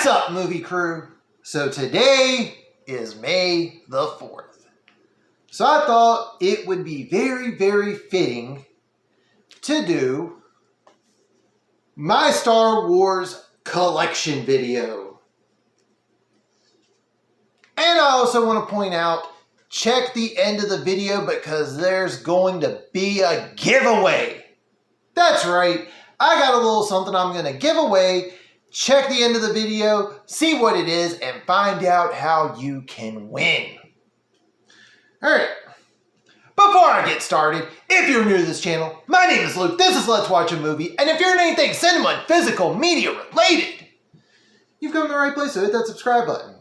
up, movie crew? So today is May the 4th. So I thought it would be very, very fitting to do my Star Wars collection video. And I also want to point out, check the end of the video because there's going to be a giveaway. That's right, I got a little something I'm going to give away. Check the end of the video, see what it is, and find out how you can win. Alright, before I get started, if you're new to this channel, my name is Luke, this is Let's Watch a Movie, and if you're in anything cinema and physical media related, you've come to the right place, so hit that subscribe button.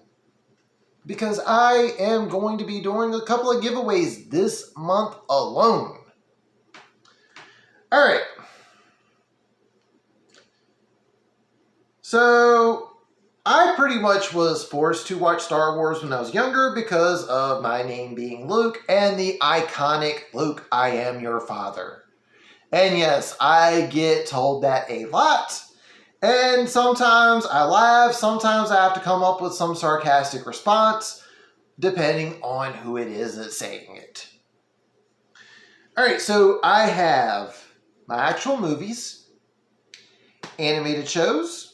Because I am going to be doing a couple of giveaways this month alone. Alright. So, I pretty much was forced to watch Star Wars when I was younger because of my name being Luke and the iconic Luke, I am your father. And yes, I get told that a lot. And sometimes I laugh, sometimes I have to come up with some sarcastic response, depending on who it is that's saying it. Alright, so I have my actual movies, animated shows,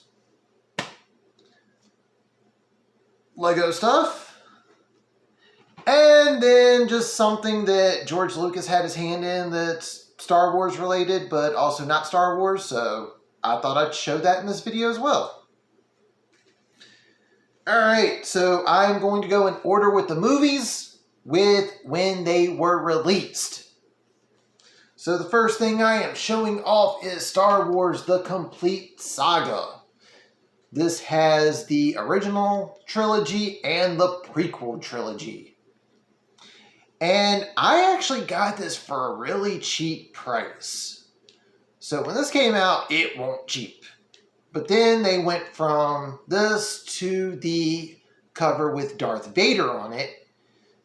Lego stuff, and then just something that George Lucas had his hand in that's Star Wars related, but also not Star Wars, so I thought I'd show that in this video as well. Alright, so I'm going to go in order with the movies with when they were released. So the first thing I am showing off is Star Wars: The Complete Saga. This has the original trilogy and the prequel trilogy. And I actually got this for a really cheap price. So when this came out, it wasn't cheap. But then they went from this to the cover with Darth Vader on it.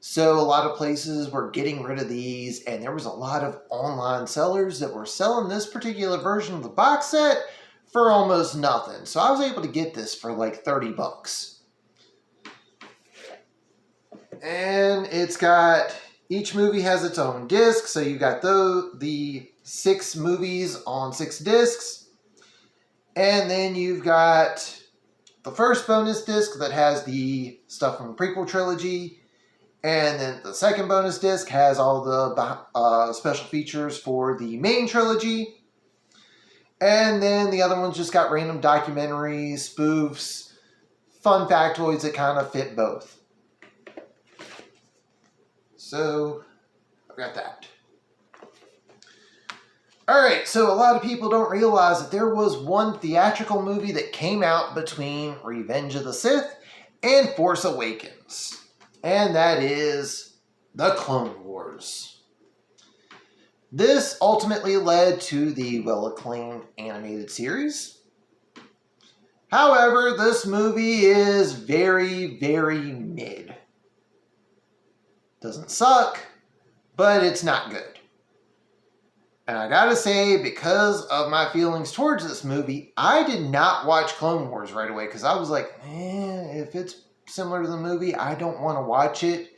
So a lot of places were getting rid of these, and there was a lot of online sellers that were selling this particular version of the box set for almost nothing. So I was able to get this for like 30 bucks. And it's got, each movie has its own disc. So you got the 6 movies on 6 discs. And then you've got the first bonus disc that has the stuff from the prequel trilogy. And then the second bonus disc has all the special features for the main trilogy. And then the other one's just got random documentaries, spoofs, fun factoids that kind of fit both. So, I've got that. Alright, so a lot of people don't realize that there was one theatrical movie that came out between Revenge of the Sith and Force Awakens. And that is The Clone Wars. This ultimately led to the well-acclaimed animated series. However, this movie is very, very mid. Doesn't suck, but it's not good. And I gotta say, because of my feelings towards this movie, I did not watch Clone Wars right away because I was like, if it's similar to the movie, I don't want to watch it.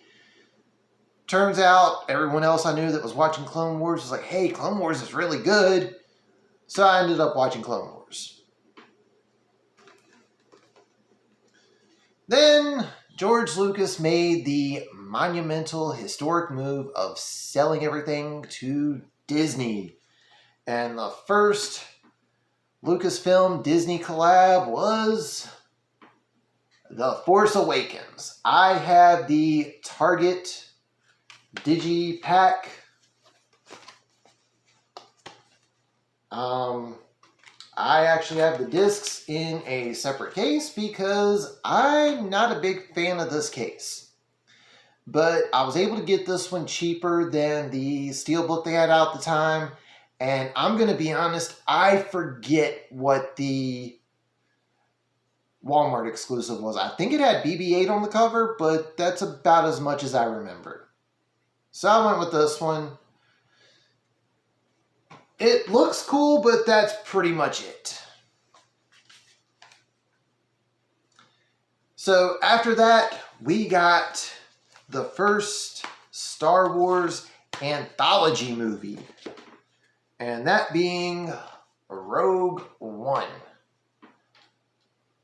Turns out, everyone else I knew that was watching Clone Wars was like, hey, Clone Wars is really good. So I ended up watching Clone Wars. Then, George Lucas made the monumental, historic move of selling everything to Disney. And the first Lucasfilm Disney collab was The Force Awakens. I have the Target Digipack. I actually have the discs in a separate case because I'm not a big fan of this case. But I was able to get this one cheaper than the Steelbook they had out at the time. And I'm going to be honest, I forget what the Walmart exclusive was. I think it had BB-8 on the cover, but that's about as much as I remember. So I went with this one. It looks cool, but that's pretty much it. So after that, we got the first Star Wars anthology movie, and that being Rogue One.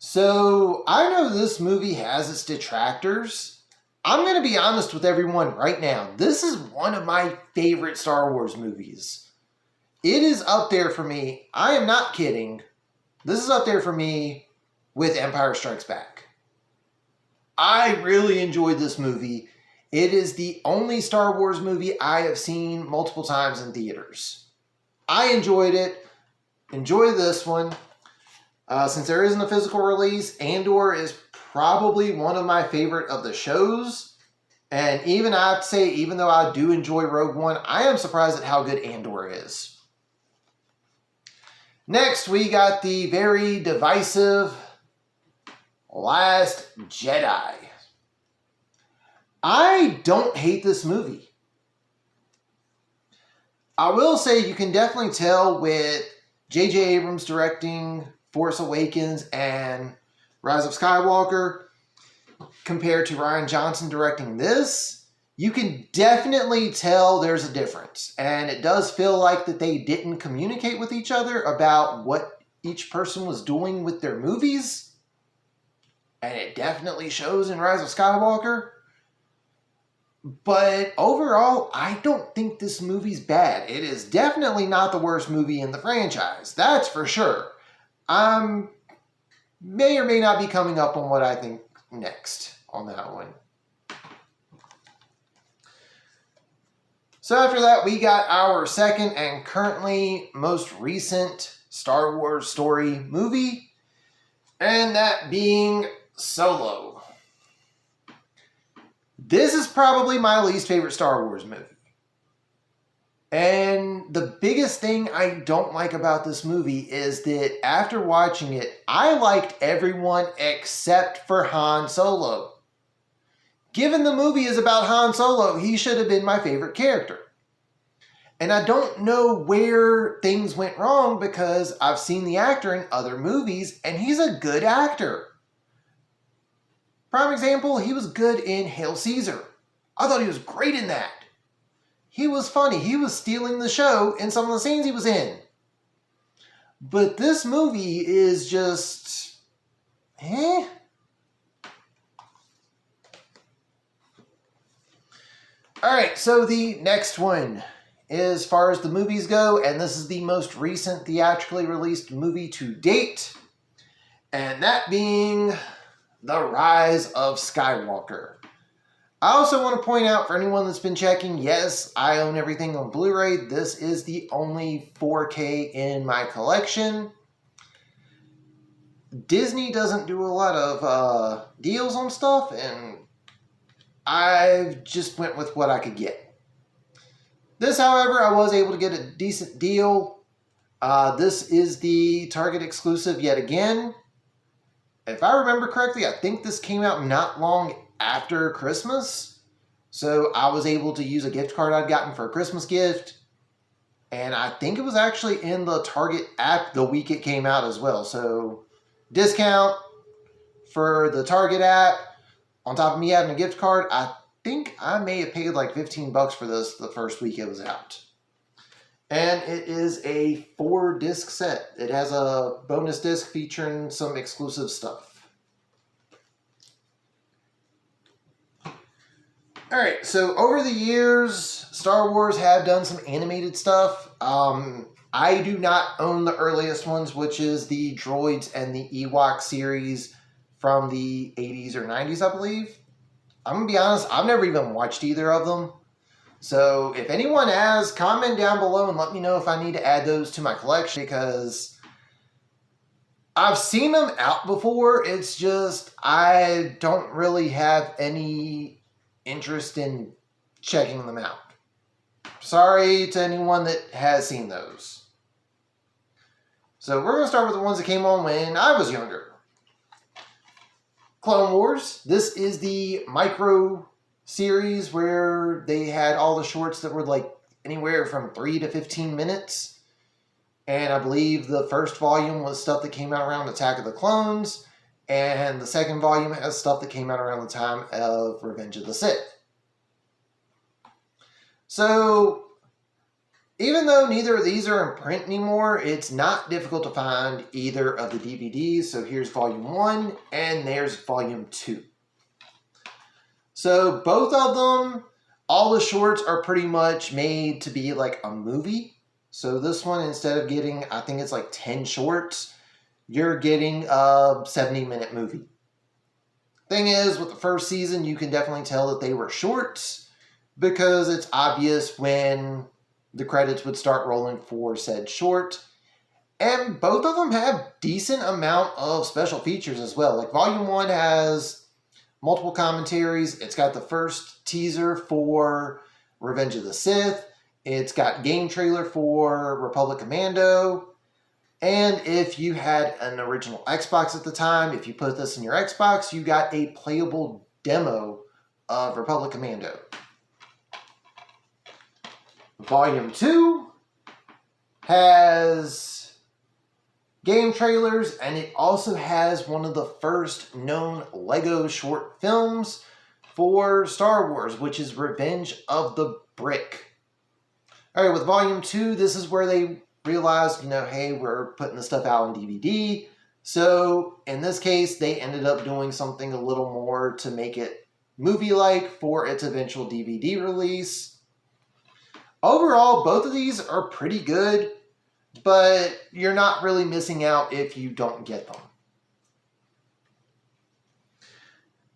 So I know this movie has its detractors. I'm going to be honest with everyone right now. This is one of my favorite Star Wars movies. It is up there for me. I am not kidding. This is up there for me with Empire Strikes Back. I really enjoyed this movie. It is the only Star Wars movie I have seen multiple times in theaters. I enjoyed it. Enjoy this one. Since there isn't a physical release, Andor is probably one of my favorite of the shows. And even I have to say, even though I do enjoy Rogue One, I am surprised at how good Andor is. Next, we got the very divisive Last Jedi. I don't hate this movie. I will say you can definitely tell with J.J. Abrams directing Force Awakens and Rise of Skywalker compared to Rian Johnson directing this, you can definitely tell there's a difference. And it does feel like that they didn't communicate with each other about what each person was doing with their movies. And it definitely shows in Rise of Skywalker. But overall, I don't think this movie's bad. It is definitely not the worst movie in the franchise. That's for sure. May or may not be coming up on what I think next on that one. So after that, we got our second and currently most recent Star Wars story movie, and that being Solo. This is probably my least favorite Star Wars movie. And the biggest thing I don't like about this movie is that after watching it, I liked everyone except for Han Solo. Given the movie is about Han Solo, he should have been my favorite character. And I don't know where things went wrong because I've seen the actor in other movies and he's a good actor. Prime example, he was good in Hail Caesar. I thought he was great in that. He was funny. He was stealing the show in some of the scenes he was in. But this movie is just... eh? Alright, so the next one, as far as the movies go, and this is the most recent theatrically released movie to date, and that being The Rise of Skywalker. I also want to point out for anyone that's been checking, yes, I own everything on Blu-ray. This is the only 4K in my collection. Disney doesn't do a lot of deals on stuff, and I've just went with what I could get. This, however, I was able to get a decent deal. This is the Target exclusive yet again. If I remember correctly, I think this came out not long after Christmas. So I was able to use a gift card I'd gotten for a Christmas gift. And I think it was actually in the Target app the week it came out as well. So discount for the Target app on top of me having a gift card. I think I may have paid like $15 for this the first week it was out. And it is a 4-disc set. It has a bonus disc featuring some exclusive stuff. Alright, so over the years, Star Wars have done some animated stuff. I do not own the earliest ones, which is the Droids and the Ewok series from the 80s or 90s, I believe. I'm going to be honest, I've never even watched either of them. So if anyone has, comment down below and let me know if I need to add those to my collection, because I've seen them out before. It's just I don't really have any interest in checking them out. Sorry to anyone that has seen those. So we're going to start with the ones that came on when I was younger. Clone Wars. This is the micro series where they had all the shorts that were like anywhere from 3 to 15 minutes. And I believe the first volume was stuff that came out around Attack of the Clones. And the second volume has stuff that came out around the time of Revenge of the Sith. So, even though neither of these are in print anymore, it's not difficult to find either of the DVDs. So here's volume 1 and there's volume 2. So both of them, all the shorts are pretty much made to be like a movie. So this one, instead of getting, I think it's like 10 shorts, you're getting a 70-minute movie. Thing is, with the first season, you can definitely tell that they were shorts because it's obvious when the credits would start rolling for said short. And both of them have decent amount of special features as well. Like volume 1 has multiple commentaries. It's got the first teaser for Revenge of the Sith. It's got game trailer for Republic Commando. And if you had an original Xbox at the time, if you put this in your Xbox, you got a playable demo of Republic Commando. Volume 2 has game trailers, and it also has one of the first known Lego short films for Star Wars, which is Revenge of the Brick. Alright, with Volume 2, this is where they realized, hey, we're putting this stuff out on DVD. So, in this case, they ended up doing something a little more to make it movie-like for its eventual DVD release. Overall, both of these are pretty good, but you're not really missing out if you don't get them.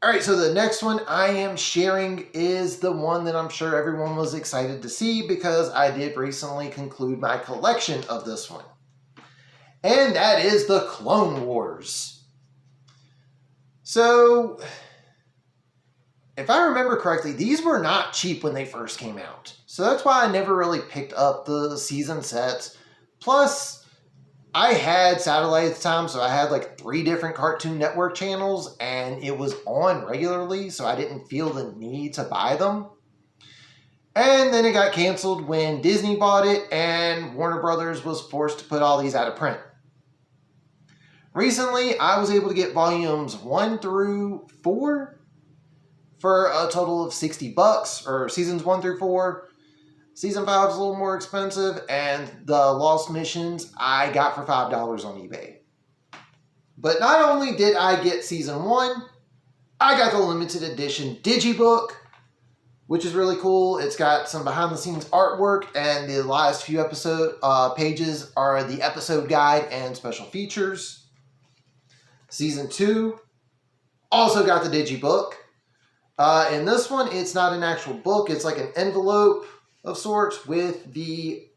Alright, so the next one I am sharing is the one that I'm sure everyone was excited to see because I did recently conclude my collection of this one. And that is the Clone Wars. So, if I remember correctly, these were not cheap when they first came out. So that's why I never really picked up the season sets. Plus, I had satellite at the time, so I had like 3 different Cartoon Network channels, and it was on regularly, so I didn't feel the need to buy them. And then it got canceled when Disney bought it, and Warner Brothers was forced to put all these out of print. Recently, I was able to get volumes 1 through 4 for a total of $60, or seasons 1 through 4. Season 5 is a little more expensive, and the Lost Missions I got for $5 on eBay. But not only did I get Season 1, I got the limited edition Digibook, which is really cool. It's got some behind-the-scenes artwork, and the last few pages are the episode guide and special features. Season 2 also got the Digibook. In this one, it's not an actual book. It's like an envelope of sorts with the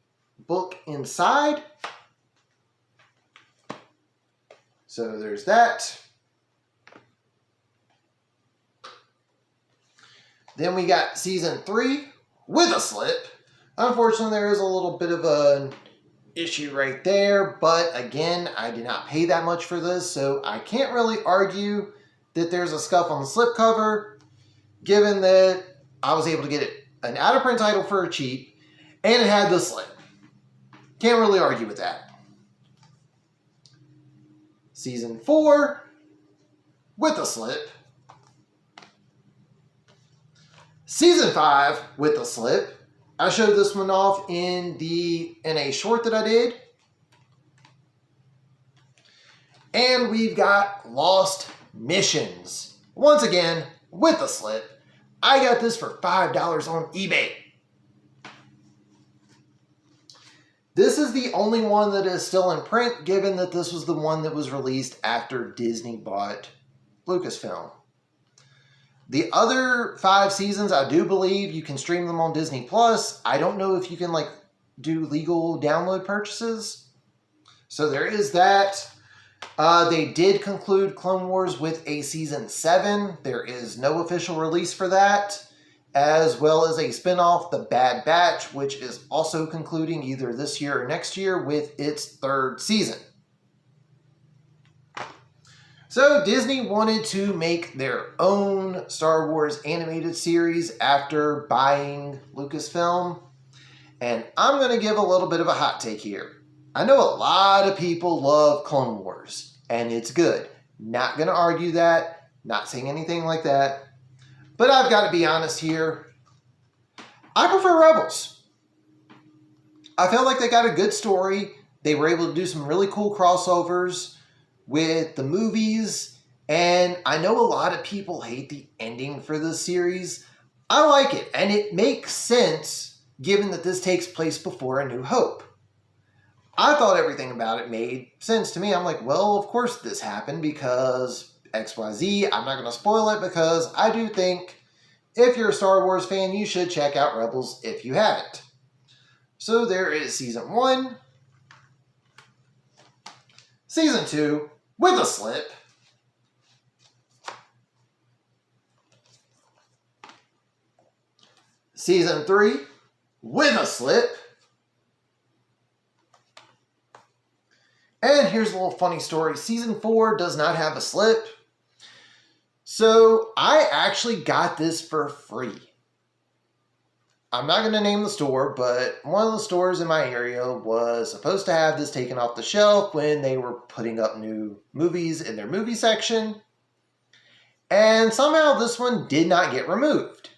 book inside. So there's that. Then we got Season 3 with a slip. Unfortunately, there is a little bit of an issue right there, but again, I did not pay that much for this, so I can't really argue that there's a scuff on the slipcover, given that I was able to get an out-of-print title for cheap, and it had the slip. Can't really argue with that. Season 4 with a slip. Season 5 with a slip. I showed this one off in a short that I did. And we've got Lost Missions. Once again, with a slip. I got this for $5 on eBay. This is the only one that is still in print, given that this was the one that was released after Disney bought Lucasfilm. The other 5 seasons, I do believe you can stream them on Disney+. I don't know if you can do legal download purchases. So there is that. They did conclude Clone Wars with a Season 7. There is no official release for that, as well as a spinoff, The Bad Batch, which is also concluding either this year or next year with its 3rd season. So Disney wanted to make their own Star Wars animated series after buying Lucasfilm, and I'm going to give a little bit of a hot take here. I know a lot of people love Clone Wars, and it's good. Not going to argue that. Not saying anything like that. But I've got to be honest here. I prefer Rebels. I felt like they got a good story. They were able to do some really cool crossovers with the movies. And I know a lot of people hate the ending for this series. I like it. And it makes sense given that this takes place before A New Hope. I thought everything about it made sense to me. I'm like, well, of course this happened because XYZ. I'm not going to spoil it because I do think if you're a Star Wars fan, you should check out Rebels if you haven't. So there is Season 1, Season 2, with a slip, Season 3, with a slip, and here's a little funny story. Season 4 does not have a slip. So I actually got this for free. I'm not going to name the store, but one of the stores in my area was supposed to have this taken off the shelf when they were putting up new movies in their movie section. And somehow this one did not get removed.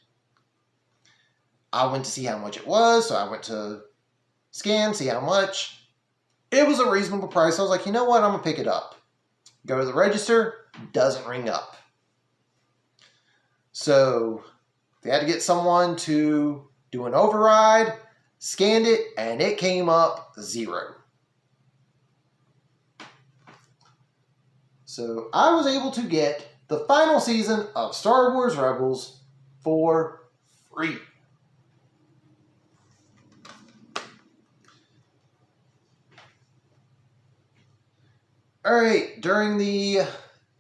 I went to see how much it was, so I went to scan, see how much. It was a reasonable price. I was like, you know what, I'm going to pick it up. Go to the register, doesn't ring up. So they had to get someone to do an override, scanned it, and it came up 0. So I was able to get the final season of Star Wars Rebels for free. Alright, during the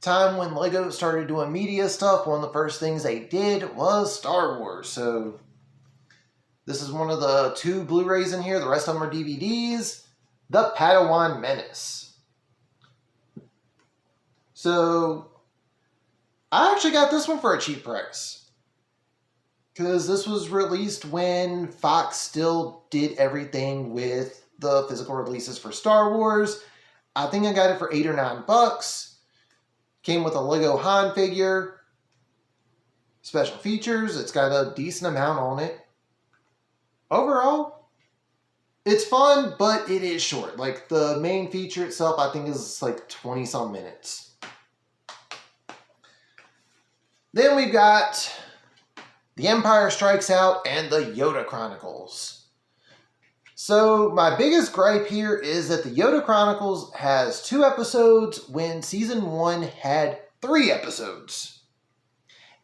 time when Lego started doing media stuff, one of the first things they did was Star Wars. So this is one of the 2 Blu-rays in here. The rest of them are DVDs. The Padawan Menace. So I actually got this one for a cheap price. Because this was released when Fox still did everything with the physical releases for Star Wars. I think I got it for $8 or $9. Came with a Lego Han figure. Special features. It's got a decent amount on it. Overall, it's fun, but it is short. Like, the main feature itself, I think, is like 20-some minutes. Then we've got The Empire Strikes Out and the Yoda Chronicles. So my biggest gripe here is that the Yoda Chronicles has 2 episodes when Season 1 had 3 episodes.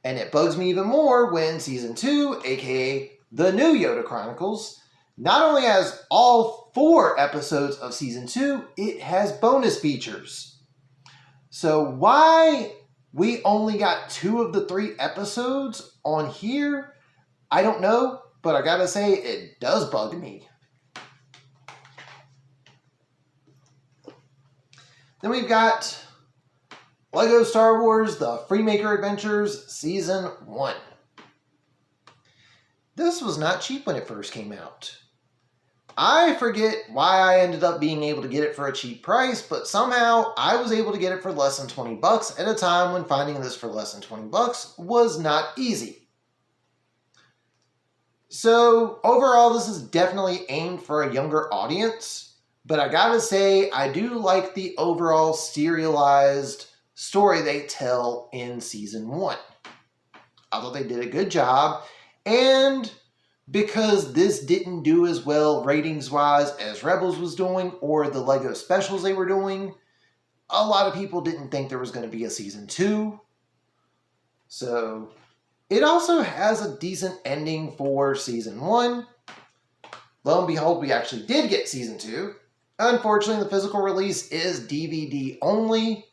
And it bugs me even more when Season 2, aka the new Yoda Chronicles, not only has all 4 episodes of Season 2, it has bonus features. So why we only got 2 of the 3 episodes on here, I don't know, but I gotta say, it does bug me. Then we've got Lego Star Wars, The Freemaker Adventures, Season 1. This was not cheap when it first came out. I forget why I ended up being able to get it for a cheap price, but somehow I was able to get it for less than $20 at a time when finding this for less than $20 was not easy. So overall, this is definitely aimed for a younger audience. But I gotta say, I do like the overall serialized story they tell in Season 1. I thought they did a good job. And because this didn't do as well ratings-wise as Rebels was doing or the Lego specials they were doing, a lot of people didn't think there was going to be a Season 2. So it also has a decent ending for Season 1. Lo and behold, we actually did get Season 2. Unfortunately, the physical release is DVD only,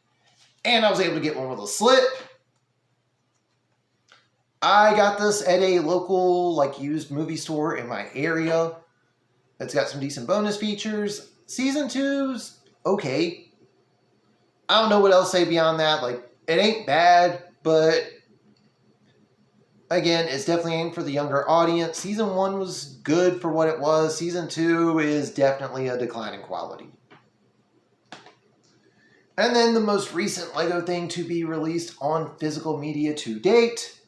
and I was able to get one with a slip. I got this at a local, used movie store in my area. It's got some decent bonus features. Season 2's okay. I don't know what else to say beyond that. It ain't bad, but again, it's definitely aimed for the younger audience. Season 1 was good for what it was. Season 2 is definitely a decline in quality. And then the most recent LEGO thing to be released on physical media to date,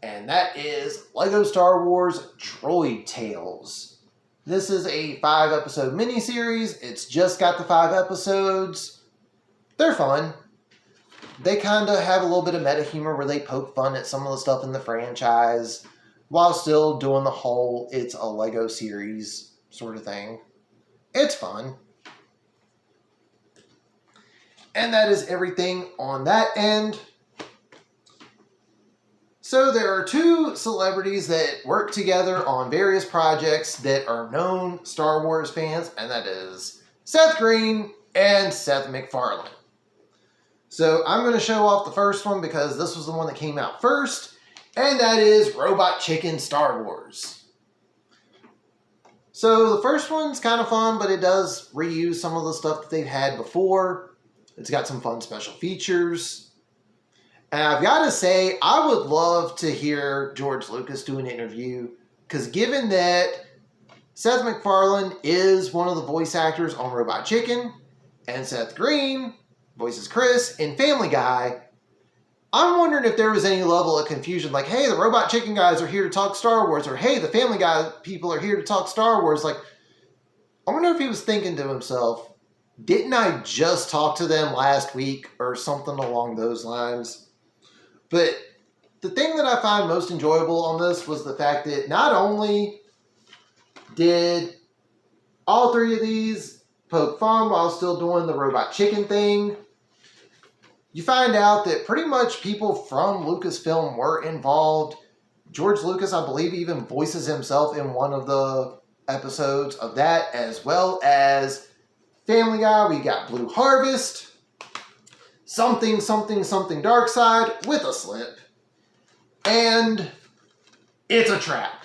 and that is LEGO Star Wars Droid Tales. This is a 5-episode miniseries. It's just got the 5 episodes. They're fun. They kind of have a little bit of meta humor where they poke fun at some of the stuff in the franchise while still doing the whole it's a LEGO series sort of thing. It's fun. And that is everything on that end. So there are 2 celebrities that work together on various projects that are known Star Wars fans, and that is Seth Green and Seth MacFarlane. So I'm going to show off the first one because this was the one that came out first, and that is Robot Chicken Star Wars. So the first one's kind of fun, but it does reuse some of the stuff that they've had before. It's got some fun special features. And I've got to say, I would love to hear George Lucas do an interview, because given that Seth MacFarlane is one of the voice actors on Robot Chicken, and Seth Green voices Chris in Family Guy, I'm wondering if there was any level of confusion, like, hey, the Robot Chicken guys are here to talk Star Wars, or hey, the Family Guy people are here to talk Star Wars. Like, I wonder if he was thinking to himself, didn't I just talk to them last week, or something along those lines? But the thing that I find most enjoyable on this was the fact that not only did all 3 of these poke fun while still doing the Robot Chicken thing, you find out that pretty much people from Lucasfilm were involved. George Lucas, I believe, even voices himself in one of the episodes of that, as well as Family Guy. We got Blue Harvest, something Dark Side with a slip, and It's a Trap.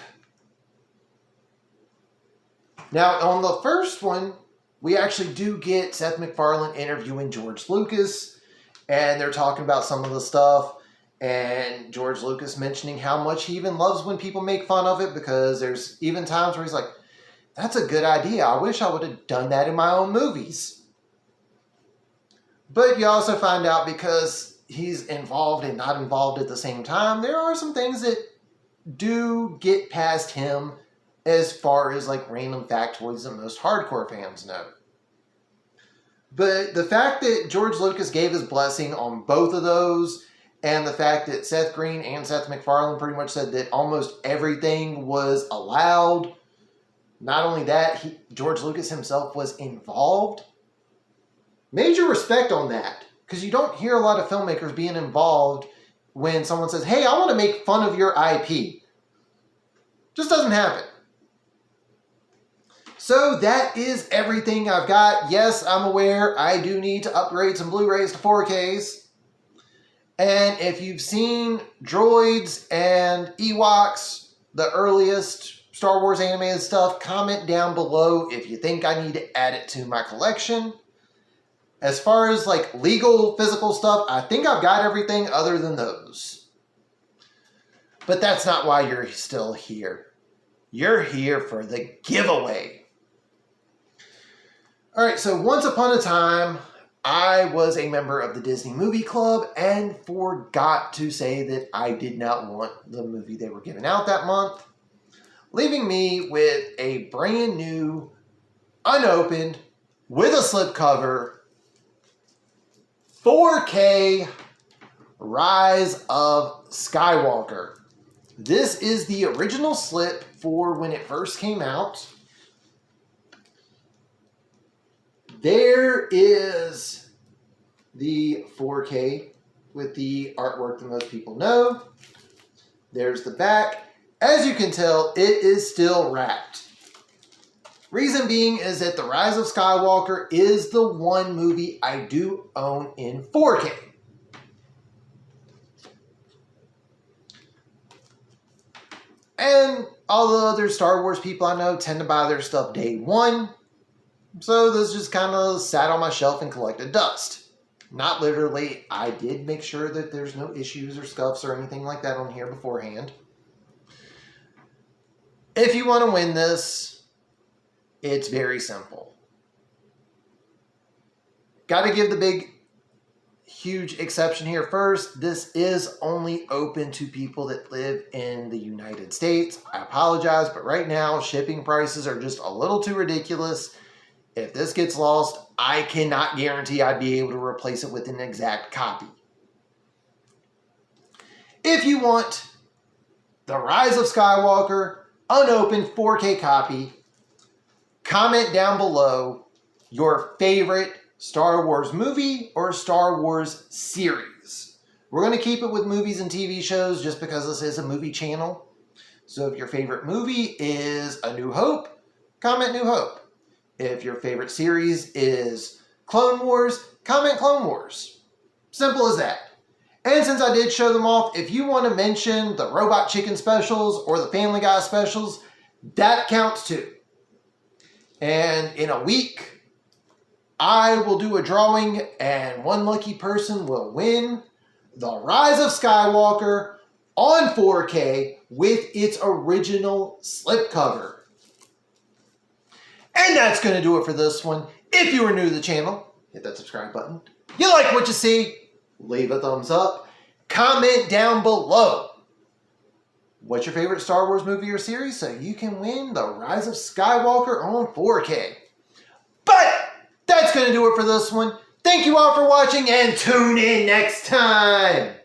Now, on the first one, we actually do get Seth MacFarlane interviewing George Lucas, and they're talking about some of the stuff, and George Lucas mentioning how much he even loves when people make fun of it, because there's even times where he's like, that's a good idea. I wish I would have done that in my own movies. But you also find out, because he's involved and not involved at the same time, there are some things that do get past him as far as like random factoids that most hardcore fans know. But the fact that George Lucas gave his blessing on both of those, and the fact that Seth Green and Seth MacFarlane pretty much said that almost everything was allowed. Not only that, George Lucas himself was involved. Major respect on that, because you don't hear a lot of filmmakers being involved when someone says, hey, I want to make fun of your IP. Just doesn't happen. So that is everything I've got. Yes, I'm aware I do need to upgrade some Blu-rays to 4Ks. And if you've seen Droids and Ewoks, the earliest Star Wars animated stuff, comment down below if you think I need to add it to my collection. As far as like legal, physical stuff, I think I've got everything other than those. But that's not why you're still here. You're here for the giveaway. All right, so once upon a time, I was a member of the Disney Movie Club and forgot to say that I did not want the movie they were giving out that month, leaving me with a brand new, unopened, with a slipcover, 4K Rise of Skywalker. This is the original slip for when it first came out. There is the 4K with the artwork that most people know. There's the back. As you can tell, it is still wrapped. Reason being is that The Rise of Skywalker is the one movie I do own in 4K. And all the other Star Wars people I know tend to buy their stuff day one. So this just kind of sat on my shelf and collected dust. Not literally. I did make sure that there's no issues or scuffs or anything like that on here beforehand. If you want to win this, it's very simple. Got to give the big huge exception here. First, this is only open to people that live in the United States. I apologize, but right now shipping prices are just a little too ridiculous. If this gets lost, I cannot guarantee I'd be able to replace it with an exact copy. If you want The Rise of Skywalker unopened 4K copy, comment down below your favorite Star Wars movie or Star Wars series. We're going to keep it with movies and TV shows just because this is a movie channel. So if your favorite movie is A New Hope, comment New Hope. If your favorite series is Clone Wars, comment Clone Wars. Simple as that. And since I did show them off, if you want to mention the Robot Chicken specials or the Family Guy specials, that counts too. And in a week, I will do a drawing and one lucky person will win The Rise of Skywalker on 4K with its original slipcover. And that's going to do it for this one. If you are new to the channel, hit that subscribe button. You like what you see, leave a thumbs up. Comment down below what's your favorite Star Wars movie or series so you can win The Rise of Skywalker on 4K. But that's going to do it for this one. Thank you all for watching and tune in next time.